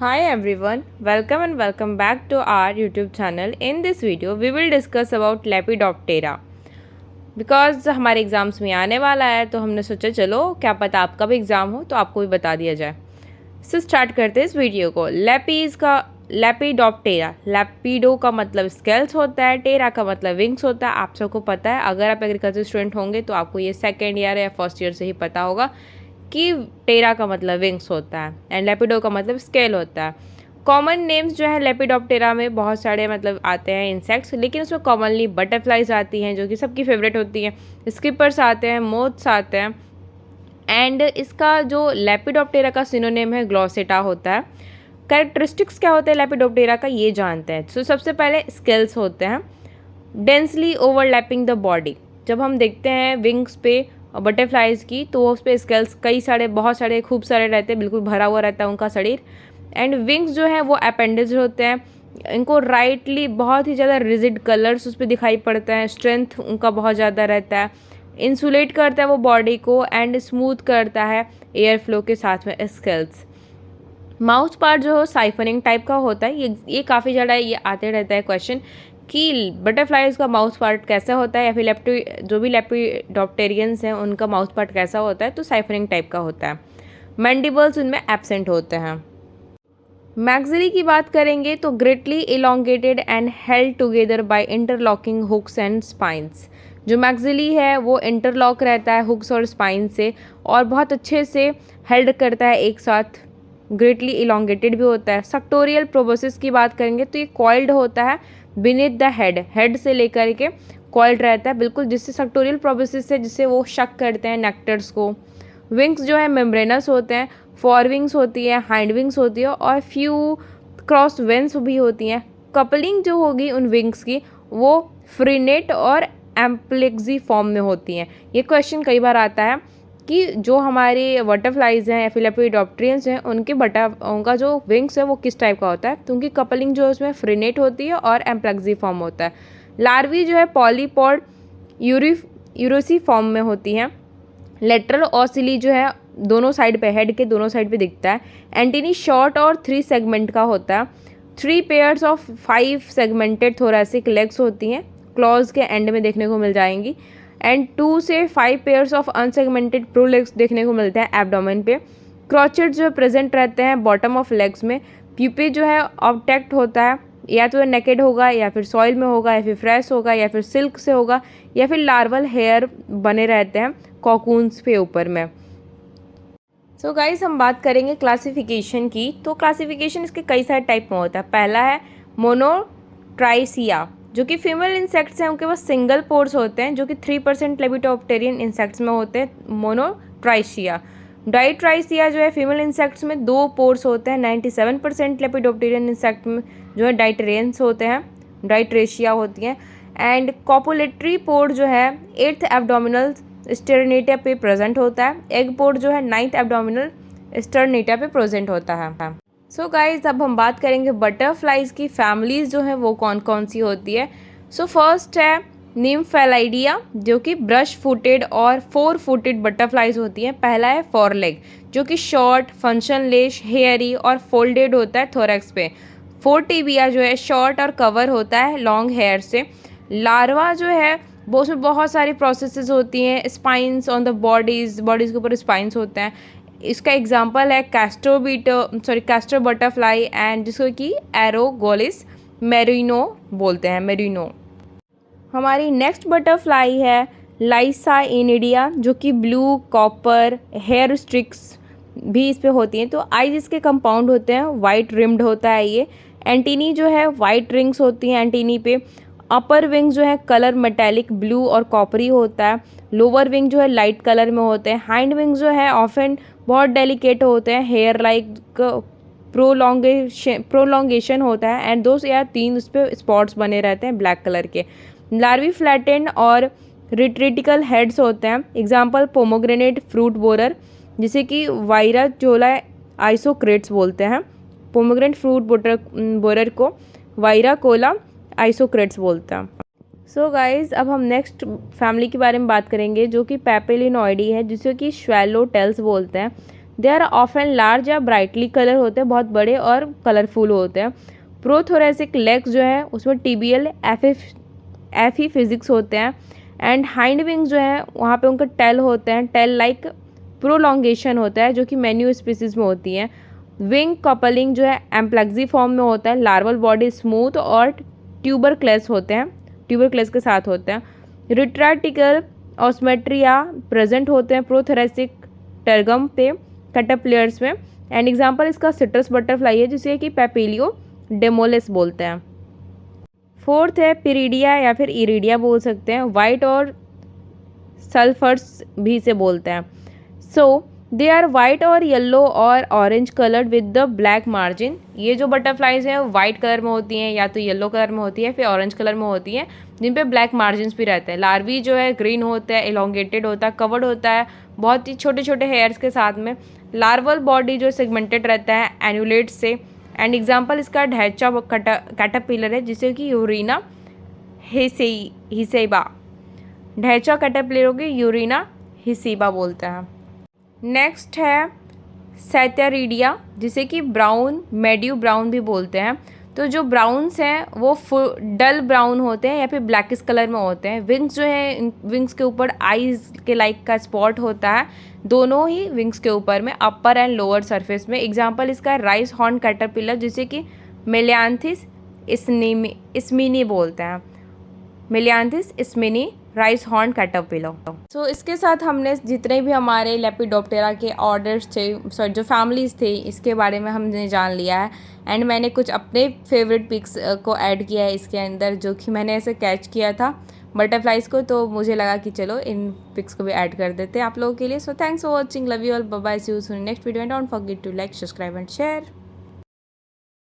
Hi everyone, welcome and welcome back to our YouTube channel. In this video, we will discuss about Lepidoptera. Because हमारे exams में आने वाला है तो हमने सोचा चलो क्या पता आपका भी एग्ज़ाम हो तो आपको भी बता दिया जाए। सो स्टार्ट करते हैं इस वीडियो को। लेपिडोप्टेरा, लेपिडो का मतलब स्केल्स होता है, टेरा का मतलब विंग्स होता है। आप सबको पता है, अगर आप एग्रीकल्चर स्टूडेंट होंगे तो आपको ये सेकेंड ईयर या फर्स्ट ईयर से ही पता होगा कि टेरा का मतलब विंग्स होता है एंड लेपिडो का मतलब स्केल होता है। कॉमन नेम्स जो है लेपिडोप्टेरा में बहुत सारे मतलब आते हैं इंसेक्ट्स, लेकिन उसमें कॉमनली बटरफ्लाइज आती हैं जो कि सबकी फेवरेट होती हैं, स्किपर्स आते हैं, मोथ्स आते हैं एंड इसका जो लेपिडोप्टेरा का सिनोनिम है ग्लॉसेटा होता है। कैरेक्टरिस्टिक्स क्या होते हैं लेपिडोप्टेरा का ये जानते हैं। सो सबसे पहले स्केल्स होते हैं डेंसली ओवरलैपिंग द बॉडी। जब हम देखते हैं विंग्स पे बटरफ्लाइज की तो उस पर स्केल्स कई सारे बहुत सारे खूब सारे रहते हैं, बिल्कुल भरा हुआ रहता है उनका शरीर। एंड विंग्स जो है वो अपेंडेज होते हैं, इनको राइटली बहुत ही ज़्यादा रिजिड कलर्स उस पर दिखाई पड़ते हैं, स्ट्रेंथ उनका बहुत ज़्यादा रहता है, इंसुलेट करता है वो बॉडी को एंड स्मूथ करता है एयर फ्लो के साथ में स्केल्स। माउथ पार्ट जो है साइफनिंग टाइप का होता है। ये काफ़ी ज़्यादा ये आते रहता है क्वेश्चन कि बटरफ्लाइज का माउथ पार्ट कैसा होता है या फिर जो भी लेपिडोप्टेरियंस हैं उनका माउथ पार्ट कैसा होता है, तो साइफनिंग टाइप का होता है। मैंडिबल्स उनमें एब्सेंट होते हैं। मैक्सिली की बात करेंगे तो greatly elongated and held together by interlocking hooks and spines. जो मैक्सिली है वो इंटरलॉक रहता है हुक्स और स्पाइन से और बहुत अच्छे से हेल्ड करता है एक साथ। ग्रेटली इलोंगेटेड भी होता है। सक्टोरियल प्रोबोसिस की बात करेंगे तो ये कॉइल्ड होता है बीनीथ द हेड से लेकर के कॉइल्ड रहता है बिल्कुल, जिससे सक्टोरियल प्रोबोसिस है जिससे वो शक करते हैं नेक्टर्स को। विंग्स जो है मेम्ब्रेनस होते हैं, फॉर विंग्स होती है, हाइंड विंग्स होती है और फ्यू क्रॉस वेंस भी होती हैं। कपलिंग जो होगी उन विंग्स की वो फ्रीनेट और एम्प्लेक्सी फॉर्म में होती हैं। ये क्वेश्चन कई बार आता है कि जो हमारे बटरफ्लाइज हैं या फिर लेपिडोप्टेरियंस हैं उनका जो विंग्स है वो किस टाइप का होता है, तो उनकी कपलिंग जो है उसमें फ्रीनेट होती है और एम्प्लेक्सी फॉर्म होता है। लार्वी जो है पॉलीपॉड यूरोसी फॉर्म में होती हैं। लेटरल ऑसिली जो है दोनों साइड पे, हेड के दोनों साइड पे दिखता है। एंटीनी शॉर्ट और 3 सेगमेंट का होता है। 3 pairs of 5 segmented thoracic legs होती हैं, क्लॉज के एंड में देखने को मिल जाएंगी। एंड 2 से 5 पेयर्स ऑफ अनसेगमेंटेड प्रोलेग्स देखने को मिलते हैं एब्डोमेन पे। क्रॉचेट जो प्रेजेंट रहते हैं बॉटम ऑफ लेग्स में। प्यूपे जो है ऑब्टेक्ट होता है, या तो नेकेड होगा या फिर सॉइल में होगा या फिर फ्रेश होगा या फिर सिल्क से होगा या फिर लार्वल हेयर बने रहते हैं कॉकून्स पे ऊपर में। सो गाइस हम बात करेंगे क्लासिफिकेशन की। तो क्लासिफिकेशन इसके कई सारे टाइप में होता है। पहला है मोनोट्राइसिया, जो कि फीमेल इंसेक्ट्स हैं उनके पास सिंगल पोर्स होते हैं, जो कि 3% लेपिडोप्टेरियन इंसेक्ट्स में होते हैं मोनोट्राइसिया। डाइट्राइसिया जो है फीमेल इंसेक्ट्स में 2 पोर्स होते हैं। 97% लेपिडोप्टेरियन इंसेक्ट में जो है डाइट्रेंस होते हैं, डाइट्रेशिया होती हैं। एंड कॉपुलेटरी पोर जो है 8th एब्डोमिनल स्टर्नेटा पे प्रेजेंट होता है। एग पोर जो है 9th एब्डोमिनल स्टर्नेटा पे प्रेजेंट होता है। सो गाइज अब हम बात करेंगे बटरफ्लाइज की फैमिलीज जो है वो कौन कौन सी होती है। सो फर्स्ट है निम्फेलाइडिया, जो कि ब्रश फुटेड और 4 फुटेड बटरफ्लाइज होती हैं। पहला है फॉरलेग, जो कि शॉर्ट फंक्शनलेस हेयरी और फोल्डेड होता है थोरैक्स पे। फोर्टिबिया जो है शॉर्ट और कवर होता है लॉन्ग हेयर से। लार्वा जो है वो उसमें बहुत सारी प्रोसेसेस होती हैं। स्पाइंस ऑन द बॉडीज़ के ऊपर स्पाइंस होते हैं। इसका एग्जांपल है कैस्टर बटरफ्लाई एंड जिसको कि एरोगोलिस मेरिनो बोलते हैं, मेरिनो। हमारी नेक्स्ट बटरफ्लाई है लाइसा इनिडिया, जो कि ब्लू कॉपर हेयर स्ट्रिक्स भी इस पे होती हैं। तो आइज इसके कंपाउंड होते हैं, वाइट रिम्ड होता है ये। एंटीनी जो है वाइट रिंग्स होती हैं एंटीनी पे। अपर विंग जो है कलर मेटेलिक ब्लू और कॉपरी होता है। लोअर विंग जो है लाइट कलर में होते हैं। हाइंड विंग जो है ऑफन बहुत डेलिकेट होते हैं, हेयर लाइक प्रोलॉन्गेशन होता है एंड 2 या 3 उस पर स्पॉट्स बने रहते हैं ब्लैक कलर के। लार्वी फ्लैटेंड और रिट्रेटिकल हेड्स होते हैं। एग्जाम्पल पोमोग्रेनेट फ्रूट बोरर, जिसे कि वायरा चोला आइसोक्रेट्स बोलते हैं। पोमोग्रेनेट फ्रूट बोरर को वायरा कोला आइसोक्रेट्स बोलते हैं। सो गाइज अब हम नेक्स्ट फैमिली के बारे में बात करेंगे, जो कि पैपेलिनॉइडी है, जिसे कि स्वैलो टेल्स बोलते हैं। दे आर ऑफन लार्ज या ब्राइटली कलर होते हैं, बहुत बड़े और कलरफुल होते हैं। प्रोथोरेसिक लेग्स जो है उसमें टीबियल एफी फिजिक्स होते हैं। एंड हाइंड विंग्स जो है वहाँ पे उनके टेल होते हैं, टेल लाइक प्रोलॉन्गेशन होता है जो कि मेन्यू स्पीसीज में होती है। विंग कपलिंग जो है एम्प्लेक्सी फॉर्म में होता है। लार्वल बॉडी स्मूथ और ट्यूबरक्लेस होते हैं, ट्यूबरक्लेस के साथ होते हैं। रिट्रैक्टिकल ऑस्मेट्रिया प्रेजेंट होते हैं प्रोथोरेसिक टर्गम पे कैटरपिलर्स में। एंड एग्जांपल इसका सिट्रस बटरफ्लाई है जिसे कि पैपिलियो डेमोलिस बोलते हैं। फोर्थ है पिरीडिया या फिर इरिडिया बोल सकते हैं, वाइट और सल्फर्स भी इसे बोलते हैं। सो दे आर वाइट और येलो और orange coloured with the black margin. ये जो बटरफ्लाइज हैं वाइट कलर में होती हैं, या तो येलो कलर में होती है फिर ऑरेंज कलर में होती हैं, जिन पे ब्लैक मार्जिन भी रहते हैं। लार्वी जो है ग्रीन होता है, एलोंगेटेड होता है, कवर्ड होता है बहुत ही छोटे छोटे हेयर्स के साथ में। लार्वल बॉडी जो सेगमेंटेड रहता है एन्यूलेट से। एंड एग्जाम्पल इसका ढैचा कैटरपिलर है जिसे कि यूरिना हिसेबा, ढैचा कैटरपिलर को यूरिना हिसेबा बोलते हैं। नेक्स्ट है सैटेरिडिया जिसे कि ब्राउन मेड्यू ब्राउन भी बोलते हैं। तो जो ब्राउन्स हैं वो डल ब्राउन होते हैं या फिर ब्लैकिश कलर में होते हैं। विंग्स जो है विंग्स के ऊपर आईज के लाइक का स्पॉट होता है दोनों ही विंग्स के ऊपर में, अपर एंड लोअर सरफेस में। एग्जांपल इसका राइस हॉर्न कैटरपिलर जिसे कि मेलियांथिस इसमिनी बोलते हैं, मेलियांथिस इसमिनी राइस हॉर्न कैटरपिलर। सो इसके साथ हमने जितने भी हमारे लेपिडोप्टेरा के ऑर्डर्स थे, सॉरी जो फैमिलीज थे, इसके बारे में हमने जान लिया है। एंड मैंने कुछ अपने फेवरेट पिक्स को ऐड किया है इसके अंदर, जो कि मैंने ऐसे कैच किया था बटरफ्लाइज को, तो मुझे लगा कि चलो इन पिक्स को भी ऐड कर देते हैं आप लोगों के लिए। So thanks for watching, love you all, bye bye, see you soon next video and don't forget to like, subscribe and share.